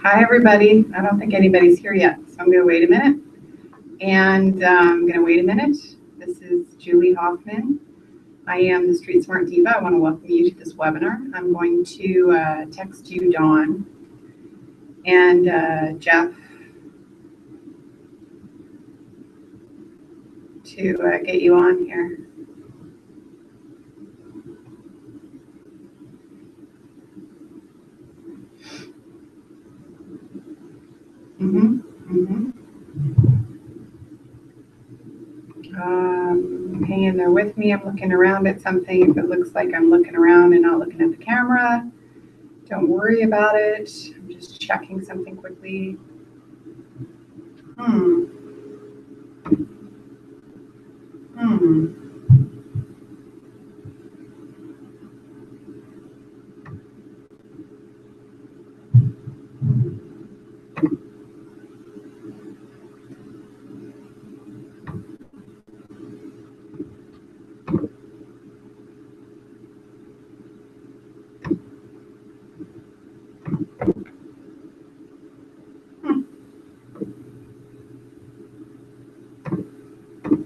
Hi, everybody. I don't think anybody's here yet, so I'm going to wait a minute. And I'm going to wait a minute. This is Julie Hoffman. I am the Street Smart Diva. I want to welcome you to this webinar. I'm going to text you Dawn and Jeff to get you on here. Hang in there with me. I'm looking around at something. If it looks like I'm looking around and not looking at the camera, don't worry about it. I'm just checking something quickly.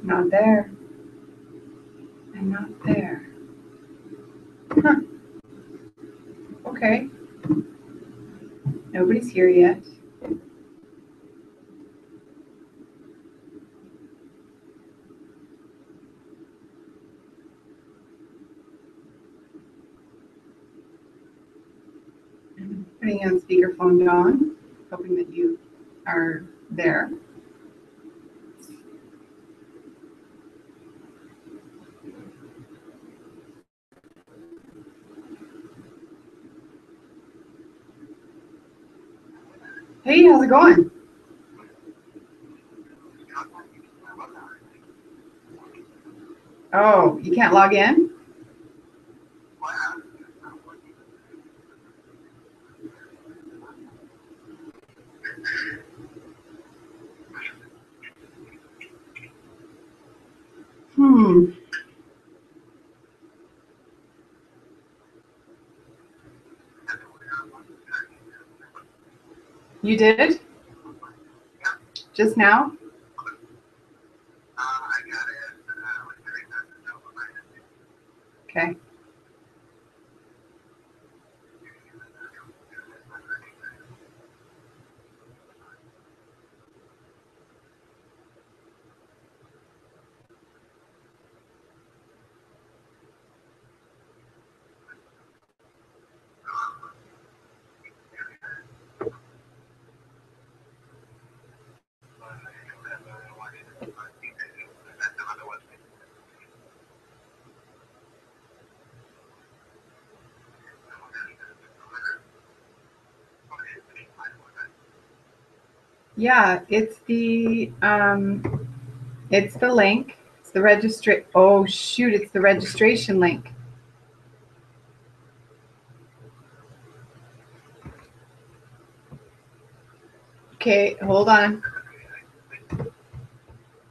Not there. And not there. Huh. Okay. Nobody's here yet. I'm putting on speakerphone, Dawn, hoping that you are there. Hey, how's it going? Oh, you can't log in? You did? Just now? Okay. Yeah, it's the link. It's the registry. Oh shoot, it's the registration link. Okay, hold on.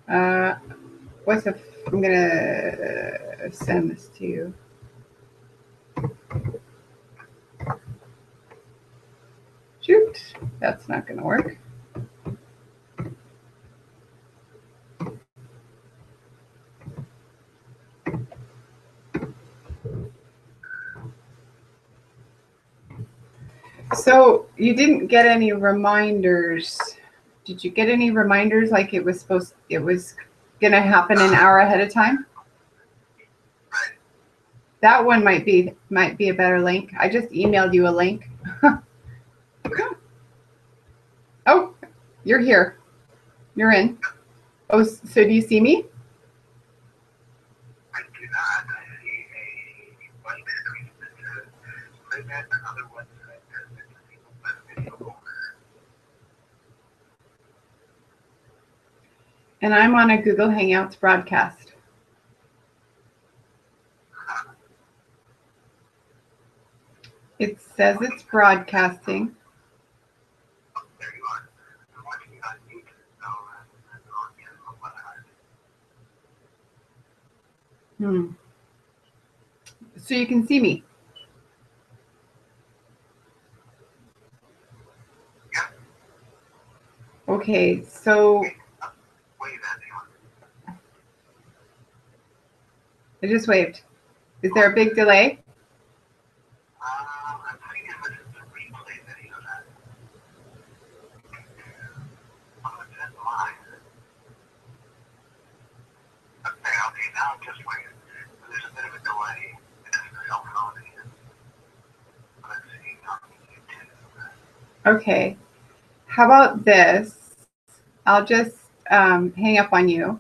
I'm gonna send this to you. Shoot, that's not gonna work. So you didn't get any reminders. Did you get any reminders like it was gonna happen an hour ahead of time? That one might be a better link. I just emailed you a link. Oh, you're here. You're in. Oh, so do you see me? I do not. I see a blank screen that says limit another website that video over. And I'm on a Google Hangouts broadcast. It says it's broadcasting. There you are. I'm watching you on YouTube, so I'm on. So you can see me. Yeah. Okay, so Wave at me. I just waved. Is there a big delay? I'm thinking this is the replay video that I'm going to send mine. Okay, now I'm just waiting. There's a bit of a delay. It's the cell phone again. Let's see, on YouTube. Okay. How about this? I'll just hang up on you,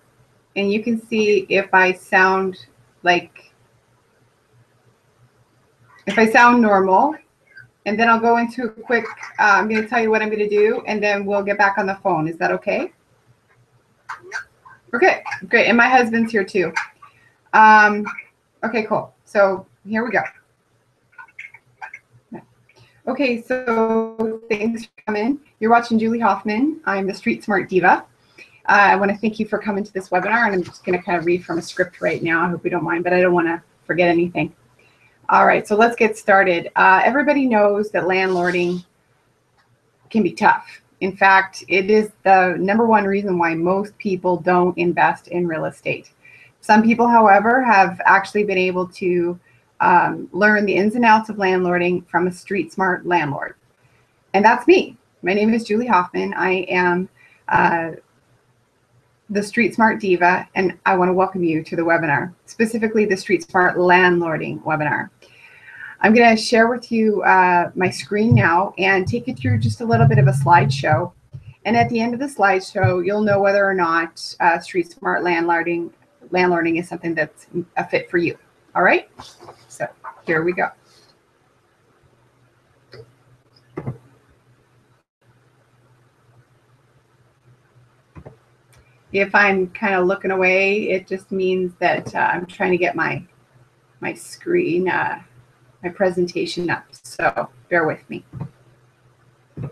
and you can see if I sound normal, and then I'll go into a quick, I'm going to tell you what I'm going to do, and then we'll get back on the phone. Is that okay? Okay, great. And my husband's here too. Okay, cool. So here we go. Okay, so thanks for coming. You're watching Julie Hoffman. I'm the Street Smart Diva. I want to thank you for coming to this webinar, and I'm just going to kind of read from a script right now. I hope you don't mind, but I don't want to forget anything. All right, so let's get started. Everybody knows that landlording can be tough. In fact, it is the #1 reason why most people don't invest in real estate. Some people, however, have actually been able to learn the ins and outs of landlording from a street smart landlord. And that's me. My name is Julie Hoffman. I am the Street Smart Diva, and I want to welcome you to the webinar, specifically the Street Smart Landlording webinar. I'm going to share with you my screen now and take you through just a little bit of a slideshow. And at the end of the slideshow, you'll know whether or not Street Smart Landlording is something that's a fit for you. All right? So here we go. If I'm kind of looking away, it just means that I'm trying to get my screen, my presentation up. So bear with me. All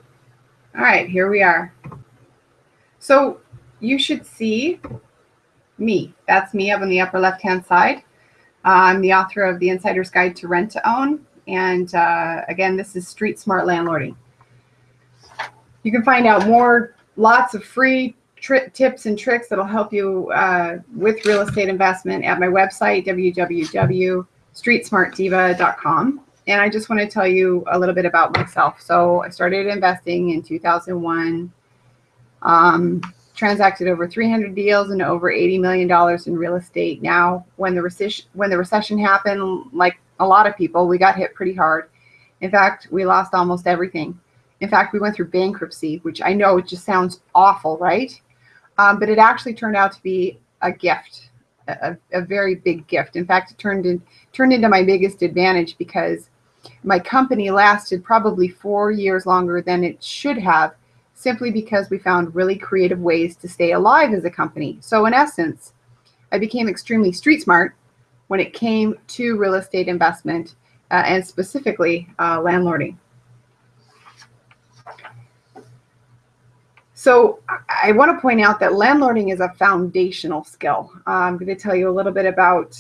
right, here we are. So you should see me. That's me up on the upper left-hand side. I'm the author of The Insider's Guide to Rent to Own. And again, this is Street Smart Landlording. You can find out lots of free tips and tricks that'll help you with real estate investment at my website, www.streetsmartdiva.com. And I just want to tell you a little bit about myself. So I started investing in 2001, transacted over 300 deals and over $80 million in real estate. Now, when the recession happened, like a lot of people, we got hit pretty hard. In fact, we lost almost everything. In fact, we went through bankruptcy, which I know it just sounds awful, right? But it actually turned out to be a gift, a very big gift. In fact, it turned into my biggest advantage because my company lasted probably 4 years longer than it should have, simply because we found really creative ways to stay alive as a company. So in essence, I became extremely street smart when it came to real estate investment and specifically landlording. So I want to point out that landlording is a foundational skill. I'm going to tell you a little bit about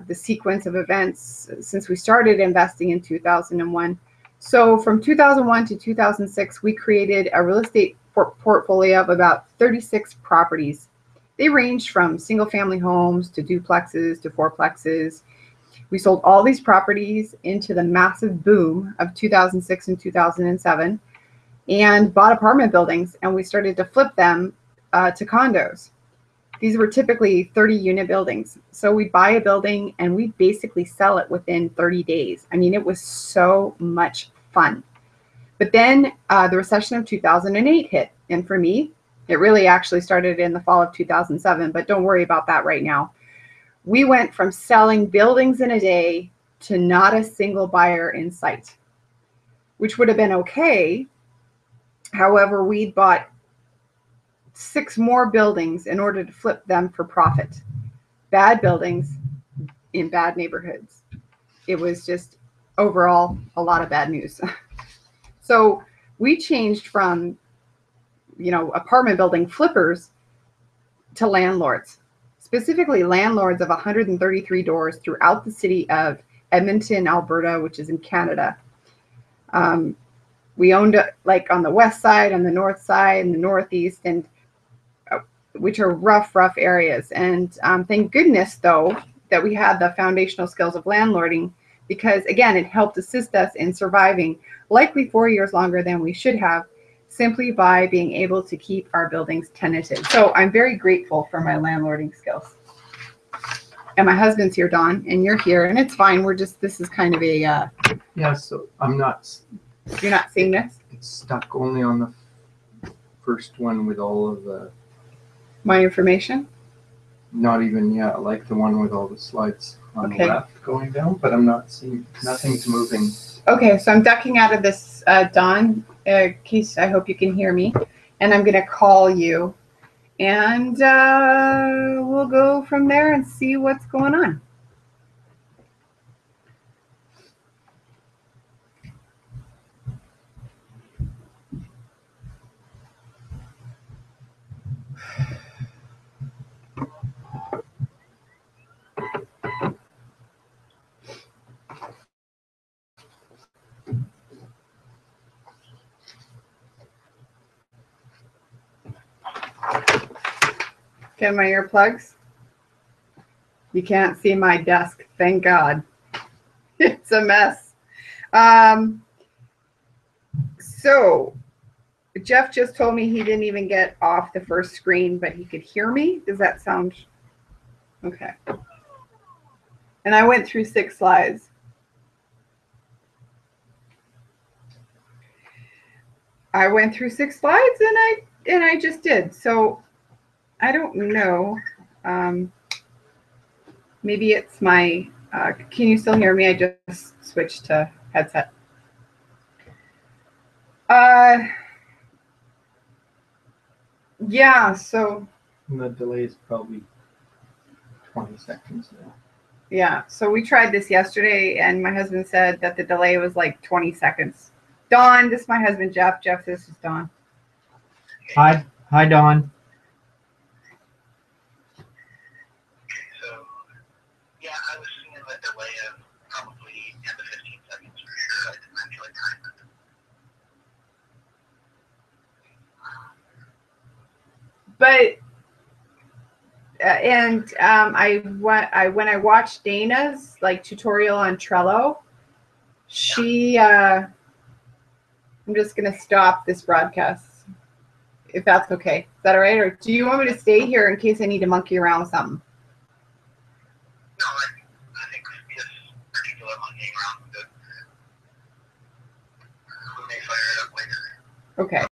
the sequence of events since we started investing in 2001. So from 2001 to 2006, we created a real estate portfolio of about 36 properties. They ranged from single-family homes to duplexes to fourplexes. We sold all these properties into the massive boom of 2006 and 2007. And bought apartment buildings, and we started to flip them to condos. These were typically 30-unit buildings. So we'd buy a building and we'd basically sell it within 30 days. I mean, it was so much fun. But then the recession of 2008 hit. And for me, it really actually started in the fall of 2007, but don't worry about that right now. We went from selling buildings in a day to not a single buyer in sight, which would have been okay. However, we bought 6 more buildings in order to flip them for profit. Bad buildings in bad neighborhoods. It was just overall a lot of bad news. So we changed from, apartment building flippers to landlords, specifically landlords of 133 doors throughout the city of Edmonton, Alberta, which is in Canada. We owned like on the west side, on the north side, and the northeast, and which are rough areas. And thank goodness, though, that we had the foundational skills of landlording, because, again, it helped assist us in surviving likely 4 years longer than we should have, simply by being able to keep our buildings tenanted. So I'm very grateful for my landlording skills. And my husband's here, Don, and you're here, and it's fine. We're just, this is kind of a... Yeah, so I'm not... You're not seeing this? It's stuck only on the first one with all of the... My information? Not even, yeah, like the one with all the slides on the left going down, but I'm not seeing, nothing's moving. Okay, so I'm ducking out of this, Don, in case, I hope you can hear me, and I'm going to call you, and we'll go from there and see what's going on. Get my earplugs. You can't see my desk, thank God. It's a mess. So Jeff just told me he didn't even get off the first screen, but he could hear me. Does that sound okay? And I went through 6 slides. I went through 6 slides, and I just did. So I don't know. Maybe it's my. Can you still hear me? I just switched to headset. Yeah. So. And the delay is probably 20 seconds now. Yeah. So we tried this yesterday, and my husband said that the delay was like 20 seconds. Dawn, this is my husband, Jeff. Jeff, this is Dawn. Hi, Dawn. Yeah, I was seeing a delay of probably 10 to 15 seconds for sure. I didn't actually time it. But when I watched Dana's like tutorial on Trello, she I'm just gonna stop this broadcast if that's okay. Is that all right? Or do you want me to stay here in case I need to monkey around with something? No, I think this particular monkeying around with it. We may fire it up later. Okay.